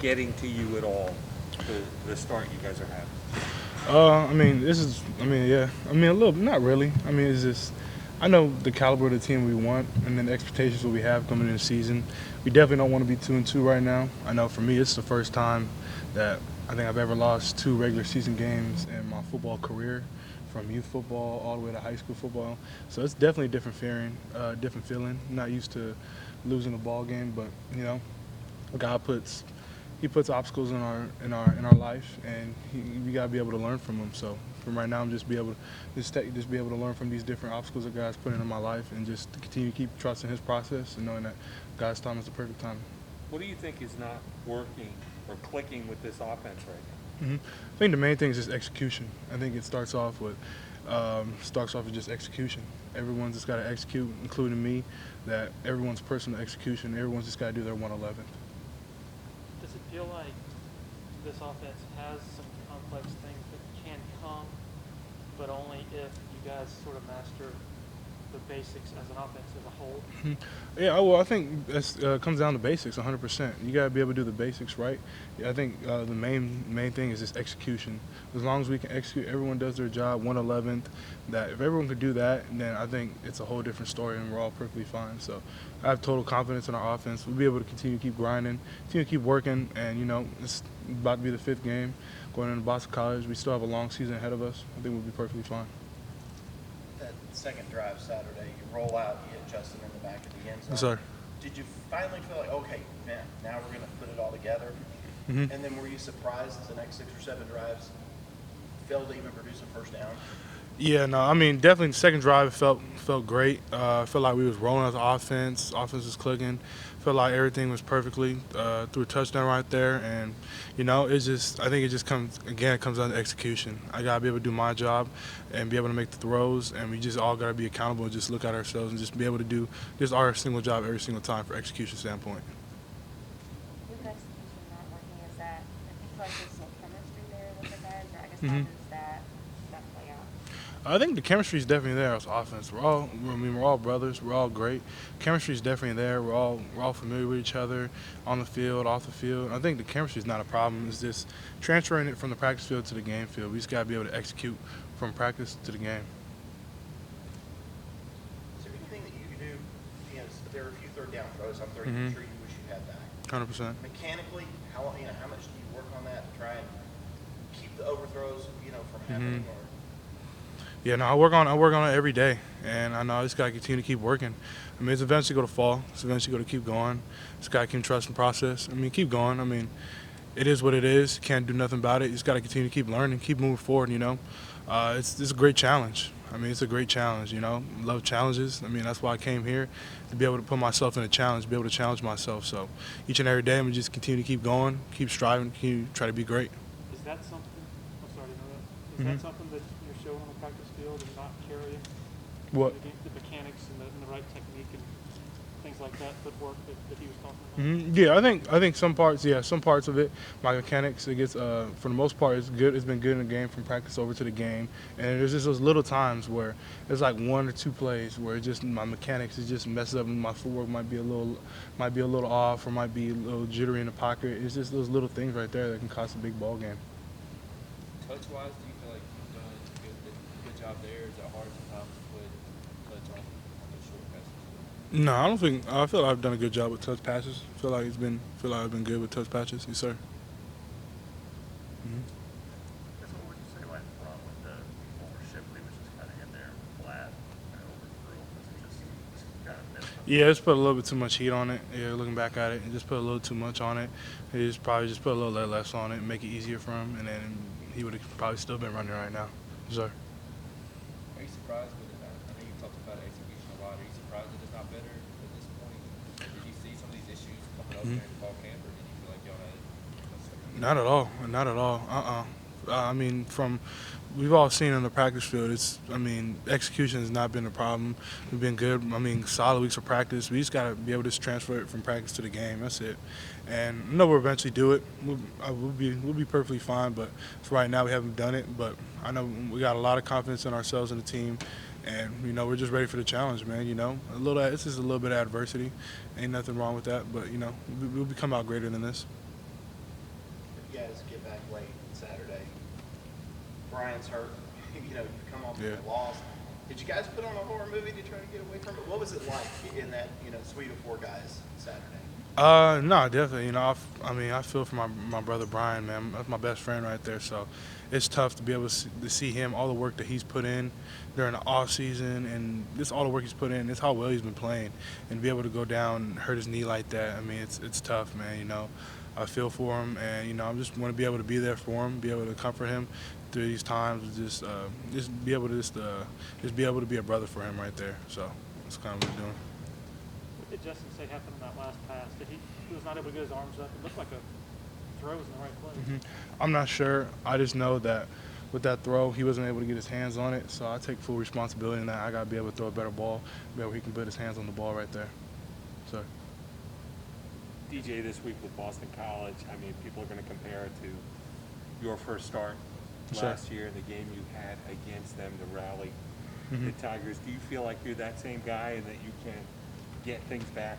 getting to you at all, the start you guys are having? Yeah. A little, not really. It's just, I know the caliber of the team we want and then the expectations that we have coming in the season. We definitely don't want to be 2-2 right now. I know for me, it's the first time that I think I've ever lost two regular season games in my football career, from youth football all the way to high school football. So it's definitely a different feeling. Not used to losing a ball game, but God puts He puts obstacles in our life, and we gotta be able to learn from them. So from right now, I'm just be able to just be able to learn from these different obstacles that God's put into my life, and just to continue to keep trusting His process and knowing that God's time is the perfect time. What do you think is not working or clicking with this offense right now? I think the main thing is just execution. I think it starts off with just execution. Everyone's just got to execute, including me. That everyone's personal execution. Everyone's just got to do their 111. Does it feel like this offense has some complex things that can come, but only if you guys sort of master the basics as an offense as a whole? Yeah, well, I think it comes down to basics 100%. You got to be able to do the basics right. Yeah, I think the main thing is just execution. As long as we can execute, everyone does their job 111th. That if everyone could do that, then I think it's a whole different story, and we're all perfectly fine. So I have total confidence in our offense. We'll be able to continue to keep grinding, continue to keep working, and it's about to be the fifth game going into Boston College. We still have a long season ahead of us. I think we'll be perfectly fine. That second drive Saturday, you roll out, you hit Justin in the back of the end zone. Yes, sir. Did you finally feel like, okay, man, now we're going to put it all together? Mm-hmm. And then were you surprised as the next 6 or 7 drives failed to even produce a first down? Yeah, no, definitely the second drive felt great. Felt like we was rolling as offense. Offense was clicking. Felt like everything was perfectly threw a touchdown right there, and I think it just comes down to execution. I gotta be able to do my job and be able to make the throws, and we just all gotta be accountable and just look at ourselves and just be able to do just our single job every single time for execution standpoint. With execution not working, is that, I think, like there's no chemistry there with the guys, or I guess how Mm-hmm. does that play out? I think the chemistry is definitely there as offense. We're all brothers. We're all great. Chemistry is definitely there. We're all familiar with each other on the field, off the field. I think the chemistry is not a problem. It's just transferring it from the practice field to the game field. We just gotta be able to execute from practice to the game. Is there anything that you can do? There are a few third down throws. I'm pretty Mm-hmm. sure you wish you had back. 100%. Mechanically, how much do you work on that to try and keep the overthrows, from happening? Or Yeah, no, I work on it every day, and I know I just gotta continue to keep working. It's eventually gonna fall. It's eventually gonna keep going. Just gotta keep trusting the process. Keep going. It is what it is. Can't do nothing about it. You just gotta continue to keep learning, keep moving forward. It's a great challenge. It's a great challenge. Love challenges. That's why I came here, to be able to put myself in a challenge, be able to challenge myself. So each and every day, I'm gonna just continue to keep going, keep striving, continue to try to be great. Is that something? I'm sorry to interrupt. Is Mm-hmm. that something that you're showing on the practice field and not carrying What? the mechanics and the right technique and things like that, footwork that he was talking about? Mm-hmm. Yeah, I think some parts of it, my mechanics, it gets for the most part it's good. It's been good in the game from practice over to the game, and there's just those little times where it's like one or two plays where it just my mechanics is just messes up, and my footwork might be a little off, or might be a little jittery in the pocket. It's just those little things right there that can cost a big ball game. Touch-wise, do you feel like you've done a good job there? Is it hard sometimes to put touch on those short passes? No, I don't think. I feel like I've done a good job with touch passes. Feel like I've been good with touch patches. Yes, sir. Mm-hmm. So what would you say went wrong with the former Shipley, which is kind of in there flat and overthrew? Was it just kind of missed? Yeah, just put a little bit too much heat on it. Yeah, looking back at it, just put a little too much on it. He just probably just put a little less on it, and make it easier for him, and then he would have probably still been running right now. Yes, sir. Are you surprised with it? I know you talked about execution a lot. Are you surprised that it's not better at this point? Did you see some of these issues coming up during fall camp, or did you feel like y'all had? Not at all. Not at all. We've all seen on the practice field, execution has not been a problem. We've been good. Solid weeks of practice. We just got to be able to just transfer it from practice to the game. That's it. And I know we'll eventually do it. We'll be perfectly fine, but for right now we haven't done it. But I know we got a lot of confidence in ourselves and the team, and we're just ready for the challenge, man. It's just a little bit of adversity. Ain't nothing wrong with that, but we'll come out greater than this. you guys get back late Saturday. Brian's hurt. You know, you come off Yeah. with a loss. Did you guys put on a horror movie to try to get away from it? What was it like in that, you know, suite of 4 guys Saturday? No, definitely. You know, I feel for my brother Brian, man. That's my best friend right there. So it's tough to be able to see him, all the work that he's put in during the off season, and this all the work he's put in. It's how well he's been playing, and to be able to go down and hurt his knee like that. I mean, it's tough, man. You know, I feel for him, and you know, I just want to be able to be there for him, be able to comfort him through these times, just be able to just be able to be a brother for him right there. So that's kind of what we're doing. What did Justin say happened in that last pass? That he was not able to get his arms up? It looked like a throw was in the right place. I'm not sure. I just know that with that throw, he wasn't able to get his hands on it. So I take full responsibility in that. I got to be able to throw a better ball, where he can put his hands on the ball right there. So. DJ, this week with Boston College, I mean, people are going to compare it to your first start Sure. last year, the game you had against them to rally the Tigers. Do you feel like you're that same guy and that you can get things back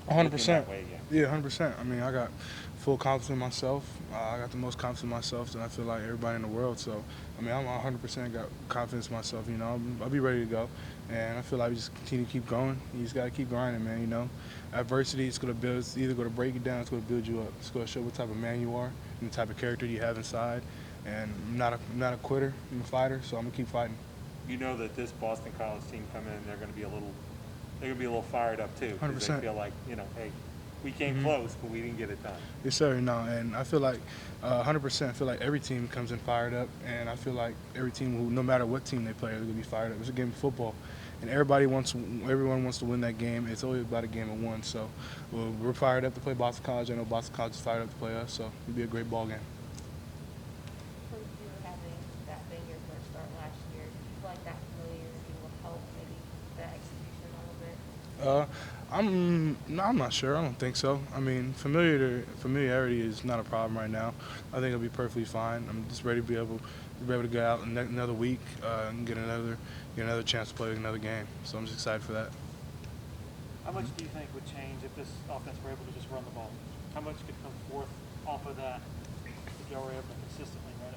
100%. that way again? Yeah, 100%. I mean, I got full confidence in myself. I got the most confidence in myself than I feel like everybody in the world. So, I mean, I'm 100% got confidence in myself. You know, I'll be ready to go. And I feel like we just continue to keep going. You just got to keep grinding, man, you know. Adversity is going to build, it's either going to break you down, it's going to build you up. It's going to show what type of man you are and the type of character you have inside. And I'm not a quitter, I'm a fighter, so I'm going to keep fighting. You know that this Boston College team coming in, they're going to be a little fired up too. 'Cause 100%. They feel like, you know, hey, we came close, but we didn't get it done. Yes, sir. No, and I feel like 100%. I feel like every team comes in fired up, and I feel like every team, who, no matter what team they play, they're gonna be fired up. It's a game of football, and everyone wants to win that game. It's always about a game of one. So we're fired up to play Boston College. I know Boston College is fired up to play us, so it'll be a great ball game. For you having that being your first start last year, do you feel like that familiarity will help maybe the execution a little bit? I'm not sure. I don't think so. I mean, familiarity is not a problem right now. I think it'll be perfectly fine. I'm just ready to be able to go out another week and get another chance to play another game. So I'm just excited for that. How much do you think would change if this offense were able to just run the ball? How much could come forth off of that if y'all were able to consistently run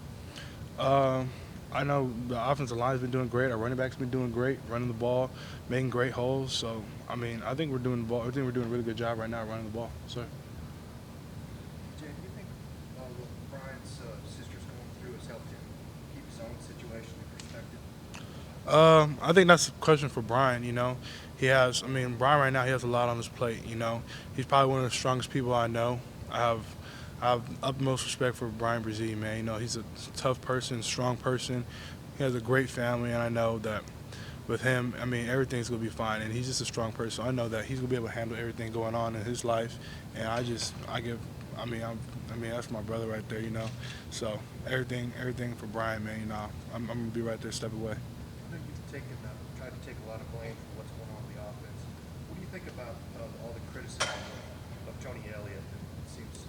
it? I know the offensive line's been doing great. Our running back's been doing great, running the ball, making great holes. So, I mean, I think we're doing a really good job right now running the ball. So. Jay, do you think what Brian's sister's going through has helped him keep his own situation in perspective? I think that's a question for Brian, you know. Brian right now, he has a lot on his plate, you know. He's probably one of the strongest people I know. I have utmost respect for Brian Brzee, man. You know, he's a tough person, strong person. He has a great family, and I know that with him, I mean, everything's going to be fine, and he's just a strong person. I know that he's going to be able to handle everything going on in his life, and that's my brother right there, you know. So everything for Brian, man, you know, I'm going to be right there, step away. I know you've tried to take a lot of blame for what's going on in the offense. What do you think about all the criticism of Tony Elliott? It seems,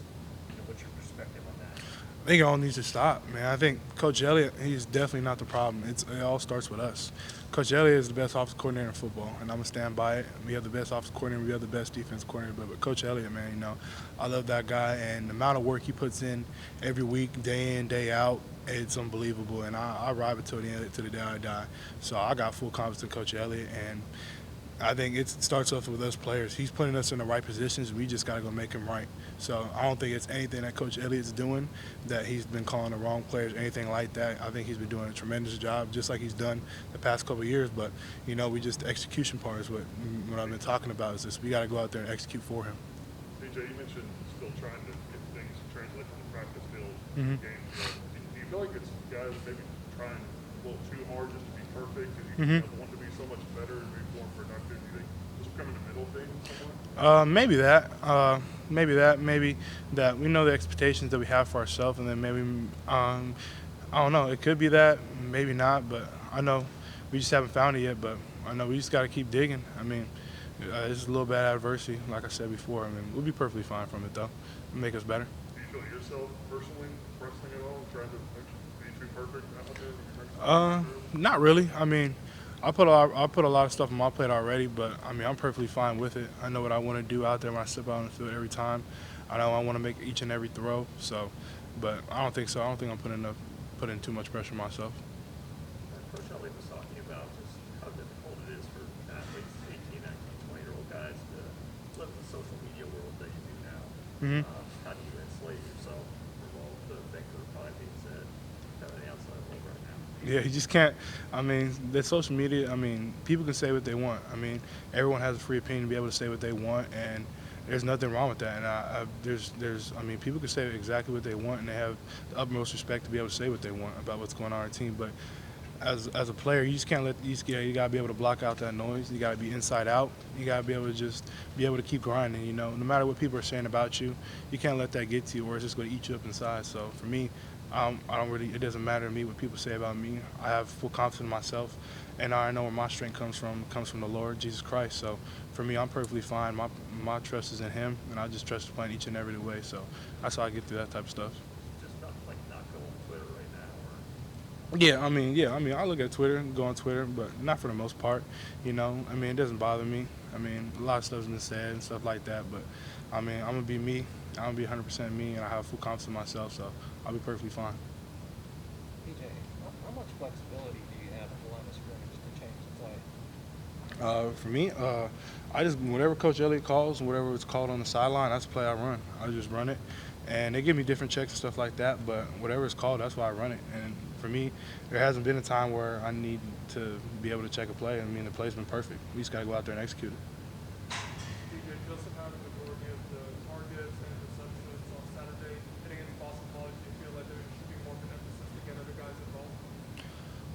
what's your perspective on that? I think it all needs to stop, man. I think Coach Elliott, he's definitely not the problem. It all starts with us. Coach Elliott is the best offensive coordinator in football, and I'm going to stand by it. We have the best offensive coordinator. We have the best defense coordinator. But Coach Elliott, man, you know, I love that guy, and the amount of work he puts in every week, day in, day out, it's unbelievable. And I ride it to the day I die. So I got full confidence in Coach Elliott, and I think it starts off with us players. He's putting us in the right positions. We just got to go make him right. So I don't think it's anything that Coach Elliott's doing that he's been calling the wrong players, anything like that. I think he's been doing a tremendous job, just like he's done the past couple of years. But, you know, the execution part is what I've been talking about is this. We got to go out there and execute for him. DJ, you mentioned still trying to get things translated from the practice field Mhm. to games. Do you feel like it's guys maybe trying a little too hard just to be perfect because you Mhm. want to be so much better and be more productive? Do you think just becoming a middle thing somewhere? Maybe that we know the expectations that we have for ourselves, and then maybe I don't know. It could be that, maybe not, but I know we just haven't found it yet. But I know we just got to keep digging. I mean, it's a little bad adversity, like I said before. I mean, we'll be perfectly fine from it though. It'll make us better. Do you feel yourself personally wrestling at all, trying to be too perfect out there? Not really. I mean, I put a lot of stuff on my plate already, but I mean, I'm perfectly fine with it. I know what I want to do out there when I step out on the field every time. I know I want to make each and every throw. So, but I don't think so. I don't think I'm putting too much pressure on myself. Coach Elliott was talking about just how difficult it is for athletes, 18, 19, 20-year-old guys to live in the social media world that you do now. Mm-hmm. How do you insulate yourself from all the things that are probably being said kind of the outside world right now? Yeah, you just can't. I mean, the social media. I mean, people can say what they want. I mean, everyone has a free opinion to be able to say what they want, and there's nothing wrong with that. And I mean, people can say exactly what they want, and they have the utmost respect to be able to say what they want about what's going on in our team. But as a player, you just can't let you gotta be able to block out that noise. You gotta be inside out. You gotta be able to just be able to keep grinding. You know, no matter what people are saying about you, you can't let that get to you, or it's just going to eat you up inside. So for me, I don't really. It doesn't matter to me what people say about me. I have full confidence in myself, and I know where my strength comes from. It comes from the Lord Jesus Christ. So for me, I'm perfectly fine. My trust is in Him, and I just trust Him playing each and every way. So that's how I get through that type of stuff. Just not go on Twitter right now, or Yeah, I mean, I look at Twitter, go on Twitter, but not for the most part. You know, I mean, it doesn't bother me. I mean, a lot of stuff's been said and stuff like that, but I mean, I'm gonna be me. I'm gonna be 100% me, and I have full confidence in myself, so I'll be perfectly fine. DJ, how much flexibility do you have at the line of scrimmage to change the play? For me, I just whatever Coach Elliott calls, whatever it's called on the sideline, that's the play I run. I just run it, and they give me different checks and stuff like that. But whatever it's called, that's why I run it. And for me, there hasn't been a time where I need to be able to check a play. I mean, the play's been perfect. We just gotta go out there and execute it. DJ, Justin having the majority of the targets and receptions on Saturday, hitting any Boston College, do you feel like there should be more of an emphasis to get other guys involved?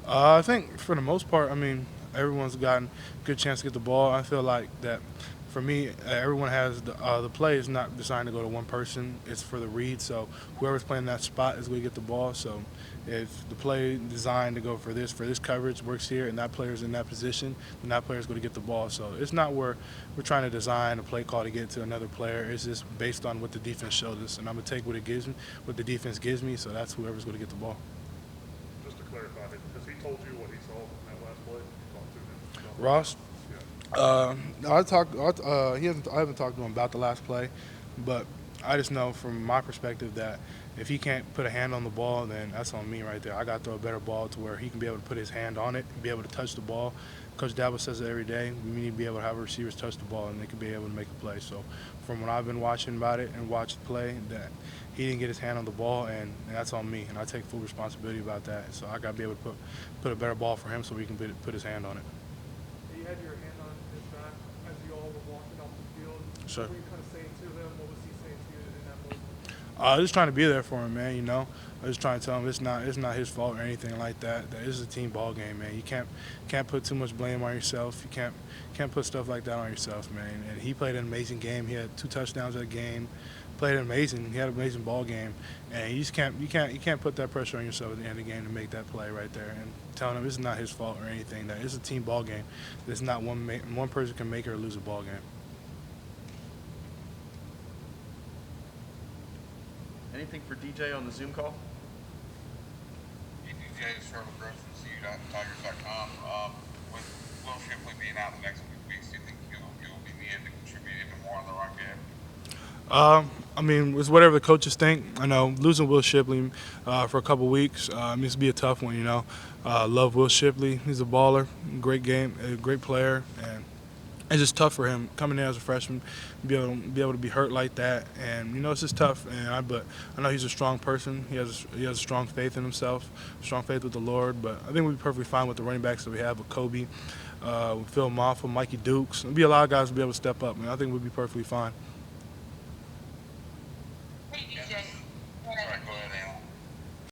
I think for the most part, I mean, everyone's gotten a good chance to get the ball. I feel like that for me, everyone has the play is not designed to go to one person. It's for the read. So whoever's playing that spot is going to get the ball. So if the play designed to go for this coverage works here, and that player's in that position, then that player's going to get the ball. So it's not where we're trying to design a play call to get to another player. It's just based on what the defense showed us, and I'm going to take what it gives me, what the defense gives me. So that's whoever's going to get the ball. Just to clarify, has he told you what he saw in that last play? You talked to him? Ross? Yeah. I haven't talked to him about the last play, but I just know from my perspective that if he can't put a hand on the ball, then that's on me right there. I got to throw a better ball to where he can be able to put his hand on it, be able to touch the ball. Coach Dabo says it every day. We need to be able to have our receivers touch the ball, and they can be able to make a play. So from what I've been watching about it and watched the play, that he didn't get his hand on the ball, and that's on me, and I take full responsibility about that. So I got to be able to put a better ball for him so he can put his hand on it. You had your hand on his back as you all were walking off the field. Sure. What were you kind of saying to him? What was he saying to you in that moment? Just trying to be there for him, man. You know, I was trying to tell him it's not his fault or anything like that. That this is a team ball game, man. You can't put too much blame on yourself. You can't put stuff like that on yourself, man. And he played an amazing game. He had 2 touchdowns that game. Played amazing. He had an amazing ball game, and you can't put that pressure on yourself at the end of the game to make that play right there. And telling him it's not his fault or anything. That it's a team ball game. It's not one person can make or lose a ball game. Anything for DJ on the Zoom call? Hey, DJ, it's Trevor Gross from CU.Tigers.com. With Will Shipley being out the next few weeks, do you think he'll be needed to contribute even more in the run game? I mean, it's whatever the coaches think. I know losing Will Shipley for a couple weeks needs to be a tough one, you know. Love Will Shipley. He's a baller, great game, a great player, and it's just tough for him coming in as a freshman, be able to be hurt like that, and you know it's just tough. But I know he's a strong person. He has a strong faith in himself, strong faith with the Lord. But I think we'll be perfectly fine with the running backs that we have with Kobe, with Phil Maffa, Mikey Dukes. There'll be a lot of guys who'll be able to step up, and I think we'll be perfectly fine. All right, go ahead, Anna.